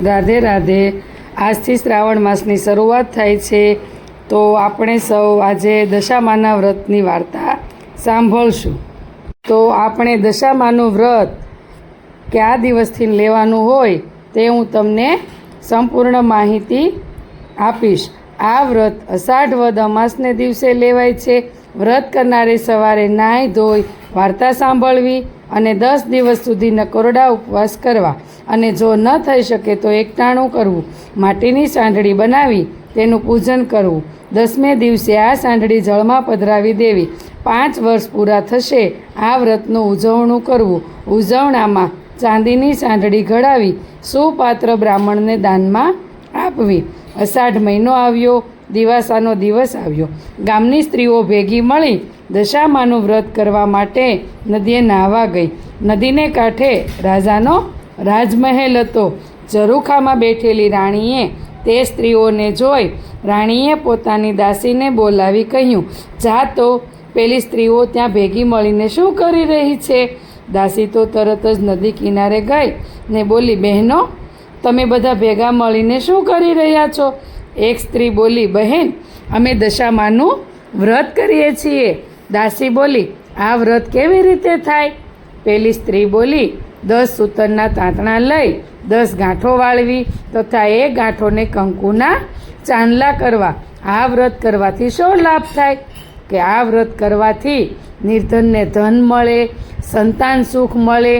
રાધે રાધે। આજથી શ્રાવણ માસની શરૂઆત થાય છે, તો આપણે સૌ આજે દશામાના વ્રતની વાર્તા સાંભળશું। તો આપણે દશામાનું વ્રત કયા દિવસથી લેવાનું હોય તે હું તમને સંપૂર્ણ માહિતી આપીશ। આ વ્રત અષાઢ વદ અમાસને દિવસે લેવાય છે। વ્રત કરનારે સવારે નાહી ધોઈ વાર્તા સાંભળવી અને 10 દિવસ સુધી નકોરડા ઉપવાસ કરવા, અને જો ન થઈ શકે તો એકટાણું કરવું, માટીની સાંઢળી બનાવી તેનું પૂજન કરવું। 10મે દિવસે આ સાંઢળી જળમાં પધરાવી દેવી। 5 વર્ષ પૂરા થશે આ વ્રતનું ઉજવણું કરવું। ઉજવણામાં ચાંદીની સાંઢળી ઘડાવી સુપાત્ર બ્રાહ્મણને દાનમાં આપવી। અષાઢ મહિનો આવ્યો, દિવાસાનો દિવસ આવ્યો। ગામની સ્ત્રીઓ ભેગી મળી દશામાનું વ્રત કરવા માટે નદીએ નાહવા ગઈ। નદીને કાંઠે રાજાનો રાજમહેલ હતો। ઝરૂખામાં બેઠેલી રાણીએ તે સ્ત્રીઓને જોઈ રાણીએ પોતાની દાસીને બોલાવી કહ્યું, જા તો પેલી સ્ત્રીઓ ત્યાં ભેગી મળીને શું કરી રહી છે? દાસી તો તરત જ નદી કિનારે ગઈ ને બોલી, બહેનો, તમે બધા ભેગા મળીને શું કરી રહ્યા છો? એક સ્ત્રી બોલી, બહેન, અમે દશામાનું વ્રત કરીએ છીએ। દાસી બોલી, આ વ્રત કેવી રીતે થાય? પેલી સ્ત્રી બોલી, 10 સૂતરના તાંતણા લઈ 10 ગાંઠો વાળવી તથા એ ગાંઠોને કંકુના ચાંદલા કરવા। આ વ્રત કરવાથી શો લાભ થાય? કે આ વ્રત કરવાથી નિર્ધનને ધન મળે, સંતાન સુખ મળે।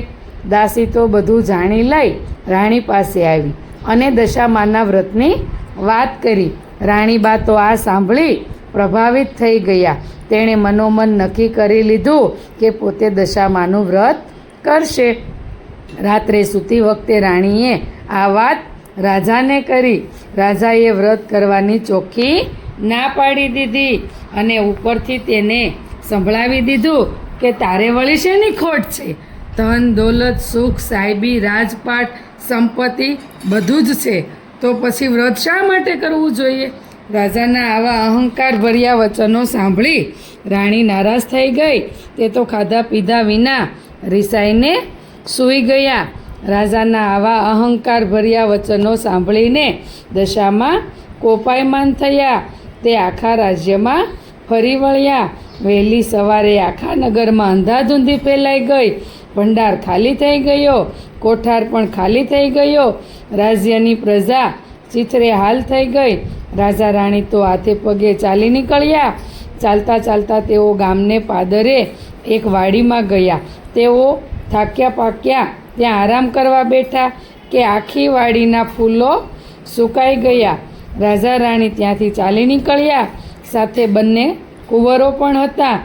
દાસી તો બધું જાણી લઈ રાણી પાસે આવી અને દશામાના વ્રતની વાત કરી। રાણીબા તો આ સાંભળી પ્રભાવિત થઈ ગયા। તેણે મનોમન નક્કી કરી લીધું કે પોતે દશામાનું વ્રત કરશે। રાત્રે સૂતી વખતે રાણીએ આ વાત રાજાને કરી। રાજાએ વ્રત કરવાની ચોખ્ખી ના પાડી દીધી અને ઉપરથી તેને સંભળાવી દીધું કે તારે વળી શેની ખોટ છે? ધન દોલત સુખ સાહેબી રાજપાટ સંપત્તિ બધું જ છે, તો પછી વ્રત શા માટે કરવું જોઈએ? રાજાના આવા અહંકાર ભર્યા વચનો સાંભળી રાણી નારાજ થઈ ગઈ। તે તો ખાધા પીધા વિના રિસાઈને સૂઈ ગયા। રાજાના આવા અહંકાર ભર્યા વચનો સાંભળીને દશામાં કોપાયમાન થયા। તે આખા રાજ્યમાં ફરી વળ્યા। વહેલી સવારે આખા નગરમાં અંધાધૂંધી ફેલાઈ ગઈ। ભંડાર ખાલી થઈ ગયો, કોઠાર પણ ખાલી થઈ ગયો। રાજ્યની પ્રજા ચીથરે હાલ થઈ ગઈ। રાજા રાણી તો હાથે પગે ચાલી નીકળ્યા। ચાલતા ચાલતા તેઓ ગામને પાદરે એક વાડીમાં ગયા। તેઓ થાક્યા પાક્યા ત્યાં આરામ કરવા બેઠા કે આખી વાડીના ફૂલો સુકાઈ ગયા। રાજા રાણી ત્યાંથી ચાલી નીકળ્યા, સાથે બંને કુંવરો પણ હતા।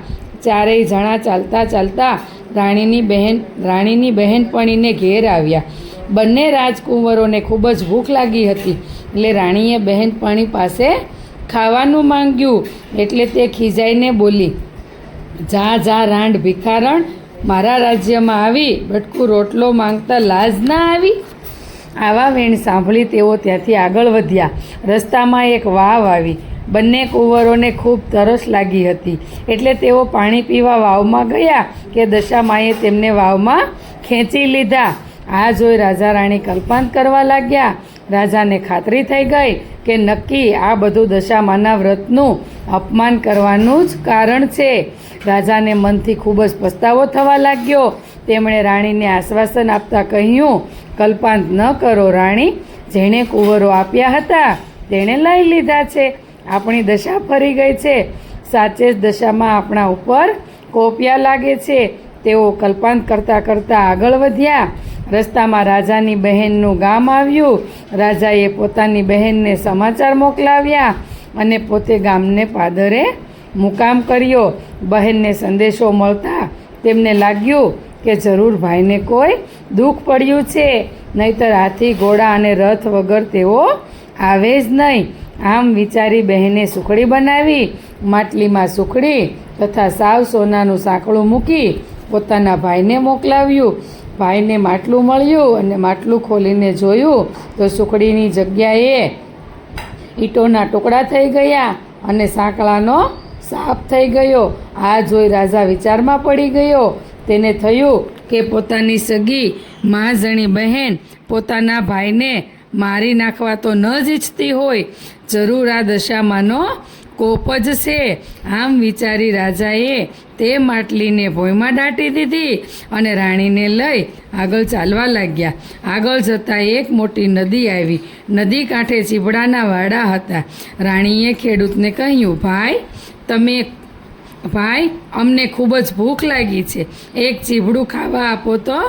ચારેય જણા ચાલતા ચાલતા રાણીની બહેનપણીને ઘેર આવ્યા। બંને રાજકુંવરોને ખૂબ જ ભૂખ લાગી હતી, એટલે રાણીએ બહેનપણી પાસે ખાવાનું માંગ્યું। એટલે તે ખીજાઈને બોલી, જા જા રાંડ ભિખારણ, મારા રાજ્યમાં આવી બટકું રોટલો માંગતા લાજ ના આવી? આવા વેણ સાંભળી તેઓ ત્યાંથી આગળ વધ્યા। રસ્તામાં એક વાવ આવી। બંને કુંવરોને ખૂબ તરસ લાગી હતી, એટલે તેઓ પાણી પીવા વાવમાં ગયા કે દશામાએ તેમને વાવમાં ખેંચી લીધા। આ જોઈ રાજા રાણી કલ્પાંત કરવા લાગ્યા। રાજાને ખાતરી થઈ ગઈ કે નક્કી આ બધું દશામાના વ્રતનું અપમાન કરવાનું જ કારણ છે। રાજાને મનથી ખૂબ જ પસ્તાવો થવા લાગ્યો। તેમણે રાણીને આશ્વાસન આપતા કહ્યું, કલ્પાંત ન કરો રાણી, જેણે કુંવરો આપ્યા હતા તેણે લઈ લીધા છે। આપણી દશા ફરી ગઈ છે। સાચે જ દશામાં આપણા ઉપર કોપિયા લાગે છે। તેઓ કલ્પાંત કરતાં કરતાં આગળ વધ્યા। રસ્તામાં રાજાની બહેનનું ગામ આવ્યું। રાજાએ પોતાની બહેનને સમાચાર મોકલાવ્યા અને પોતે ગામને પાદરે મુકામ કર્યો। બહેનને સંદેશો મળતા તેમને લાગ્યું કે જરૂર ભાઈને કોઈ દુઃખ પડ્યું છે, નહીંતર હાથી ઘોડા અને રથ વગર તેઓ આવે જ નહીં। આમ વિચારી બહેને સુખડી બનાવી। માટલીમાં સુખડી તથા સાવ સોનાનું સાંકળું મૂકી પોતાના ભાઈને મોકલાવ્યું। ભાઈને માટલું મળ્યું અને માટલું ખોલીને જોયું તો સુખડીની જગ્યાએ ઈંટોના ટુકડા થઈ ગયા અને સાંકળાનો સાપ થઈ ગયો। આ જોઈ રાજા વિચારમાં પડી ગયો। તેને થયું કે પોતાની સગી માજણી બહેન પોતાના ભાઈને મારી નાખવા તો ન જ ઈચ્છતી હોય, જરૂર આ દશામાંનો કોપ જ છે. આમ વિચારી રાજાએ તે માટલીને ભોંયમાં દાટી દીધી અને રાણીને લઈ આગળ ચાલવા લાગ્યા. આગળ જતાં એક મોટી નદી આવી. નદી કાંઠે ચીબડાના વાડા હતા. રાણીએ ખેડૂતને કહ્યું, ભાઈ અમને ખૂબ જ ભૂખ લાગી છે, એક ચીબડું ખાવા આપો તો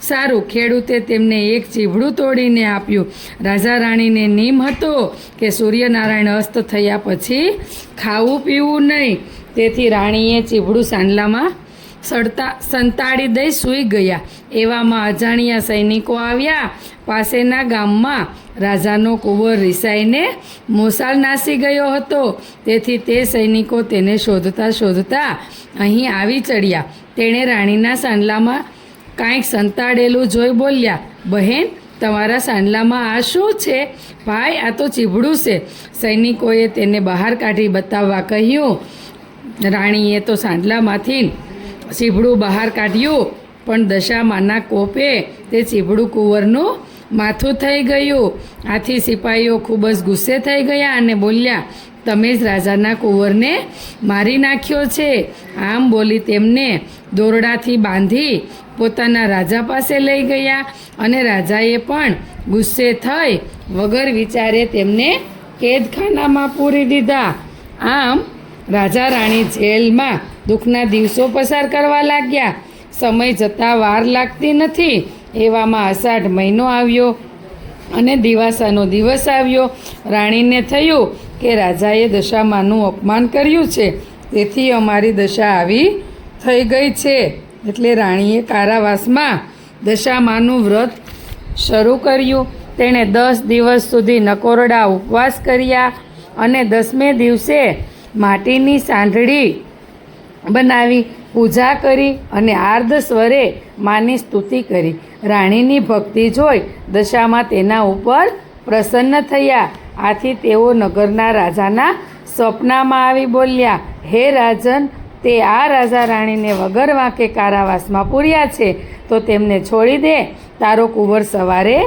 સારું. ખેડૂતે તેમને એક ચીબડું તોડીને આપ્યું. રાજા રાણીને નિયમ હતો કે સૂર્યનારાયણ અસ્ત થયા પછી ખાવું પીવું નહીં, તેથી રાણીએ ચીબડું સાંડલામાં સંતાડી દઈ સૂઈ ગયા. એવામાં અજાણ્યા સૈનિકો આવ્યા. પાસેના ગામમાં રાજાનો કુંવર રિસાઈને મોસાળ નાસી ગયો હતો, તેથી તે સૈનિકો તેને શોધતા અહીં આવી ચડ્યા. તેણે રાણીના સાંડલામાં કાંઈક સંતાડેલું જોઈ બોલ્યા, બહેન તમારા સાંડલામાં આ શું છે? ભાઈ આ તો ચીબડું છે. સૈનિકોએ તેને બહાર કાઢી બતાવવા કહ્યું. રાણીએ તો સાંડલામાંથી ચીબડું બહાર કાઢ્યું, પણ દશામાના કોપે તે ચીબડું કુંવરનું માથું થઈ ગયું. આથી સિપાહીઓ ખૂબ જ ગુસ્સે થઈ ગયા અને બોલ્યા, તમે જ રાજાના કુંવરને મારી નાખ્યો છે. આમ બોલી તેમને દોરડાથી બાંધી પોતાના રાજા પાસે લઈ ગયા અને રાજાએ પણ ગુસ્સે થઈ વગર વિચારે તેમને કેદખાનામાં પૂરી દીધા. આમ રાજા રાણી જેલમાં દુઃખના દિવસો પસાર કરવા લાગ્યા. સમય જતાં વાર લાગતી નથી. એવામાં અષાઢ મહિનો આવ્યો અને દિવાસાનો દિવસ આવ્યો. રાણીને થયું કે રાજાએ દશામાનું અપમાન કર્યું છે, તેથી અમારી દશા આવી થઈ ગઈ છે. એટલે રાણીએ કારાવાસમાં દશામાનું વ્રત શરૂ કર્યું. તેણે 10 દિવસ સુધી નકોરડા ઉપવાસ કર્યા અને 10મે દિવસે માટીની સાંઢળી બનાવી પૂજા કરી અને આર્ધ સ્વરે માની સ્તુતિ કરી. રાણીની ભક્તિ જોઈ દશામાં તેના ઉપર પ્રસન્ન થયા. આથી તેઓ નગરના રાજાના સ્વપ્નામાં આવી બોલ્યા, હે રાજન, તે આ રાજા રાણીને વગર વાંકે કારાવાસમાં પૂર્યા છે, તો તેમને છોડી દે. તારો કુંવર સવારે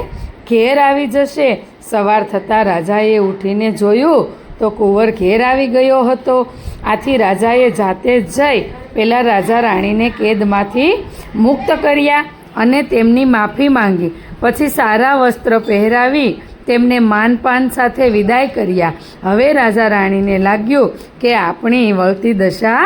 ઘેર આવી જશે. સવાર થતાં રાજાએ ઉઠીને જોયું તો કુંવર ઘેર આવી ગયો હતો. આથી રાજાએ જાતે જ જઈ પહેલાં રાજા રાણીને કેદમાંથી મુક્ત કર્યા અને તેમની માફી માંગી. પછી સારા વસ્ત્ર પહેરાવી તેમને માનપાન સાથે વિદાય કર્યા. હવે રાજા રાણીને લાગ્યું કે આપણી વળતી દશા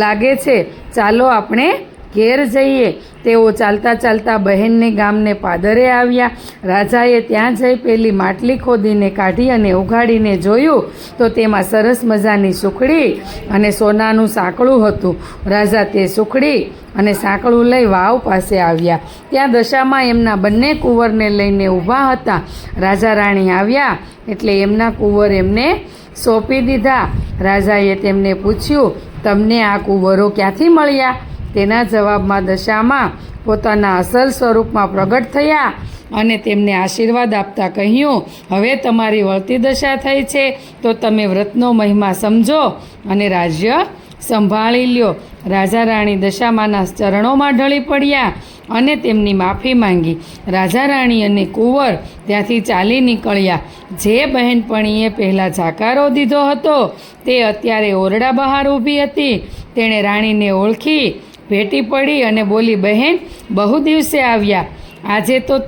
લાગે છે, ચાલો આપણે ઘેર જઈએ. તેઓ ચાલતા ચાલતા બહેનને ગામને પાદરે આવ્યા. રાજાએ ત્યાં જઈ પેલી માટલી ખોદીને કાઢી અને ઉઘાડીને જોયું તો તેમાં સરસ મજાની સુખડી અને સોનાનું સાંકળું હતું. રાજા તે સુખડી અને સાંકળું લઈ વાવ પાસે આવ્યા. ત્યાં દશામાં એમના બંને કુંવરને લઈને ઊભા હતા. રાજા રાણી આવ્યા એટલે એમના કુંવર એમને સોંપી દીધા. રાજાએ તેમને પૂછ્યું, તમને આ કુંવરો ક્યાંથી મળ્યા? તેના જવાબમાં દશામાં પોતાના અસલ સ્વરૂપમાં પ્રગટ થયા અને તેમને આશીર્વાદ આપતા કહ્યું, હવે તમારી વળતી દશા થઈ છે, તો તમે વ્રતનો મહિમા સમજો અને રાજ્ય સંભાળી લ્યો. રાજા રાણી દશામાના ચરણોમાં ઢળી પડ્યા અને તેમની માફી માંગી. રાજા રાણી અને કુંવર ત્યાંથી ચાલી નીકળ્યા. જે બહેનપણીએ પહેલાં જાકારો દીધો હતો તે અત્યારે ઓરડા બહાર ઊભી હતી. તેણે રાણીને ઓળખી ભેટી પડી અને બોલી, બહેન બહુ દિવસે આવ્યા, આજે તો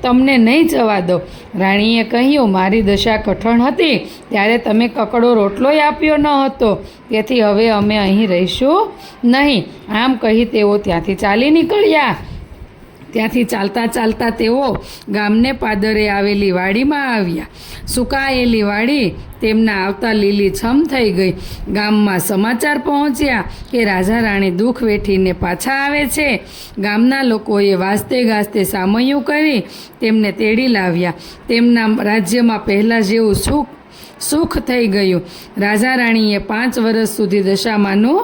તમને નહીં જવા દો. રાણીએ કહ્યું, મારી દશા કઠણ હતી ત્યારે તમે કકડો રોટલોય આપ્યો ન હતો, તેથી હવે અમે અહીં રહીશું નહીં. આમ કહી તેઓ ત્યાંથી ચાલી નીકળ્યા. ત્યાંથી ચાલતા ચાલતા તેઓ ગામને પાદરે આવેલી વાડીમાં આવ્યા. સુકાયેલી વાડી તેમના આવતા લીલીછમ થઈ ગઈ. ગામમાં સમાચાર પહોંચ્યા કે રાજા રાણી દુઃખ વેઠીને પાછા આવે છે. ગામના લોકોએ વાજતે ગાજતે સામૈયું કરી તેમને તેડી લાવ્યા. તેમના રાજ્યમાં પહેલાં જેવું સુખ થઈ ગયું. રાજા રાણીએ 5 વર્ષ સુધી દશામાનું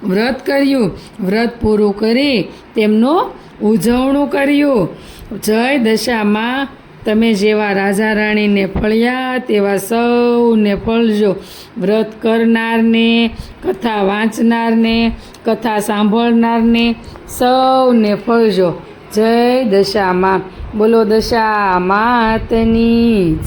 વ્રત કર્યું. વ્રત પૂરું કરી તેમનું ઉજવણું કર્યું. જય દશામાં, તમે જેવા રાજા રાણીને ફળ્યા તેવા સૌને ફળજો. વ્રત કરનારને, કથા વાંચનારને, કથા સાંભળનારને સૌને ફળજો. જય દશામાં. બોલો દશા માતની.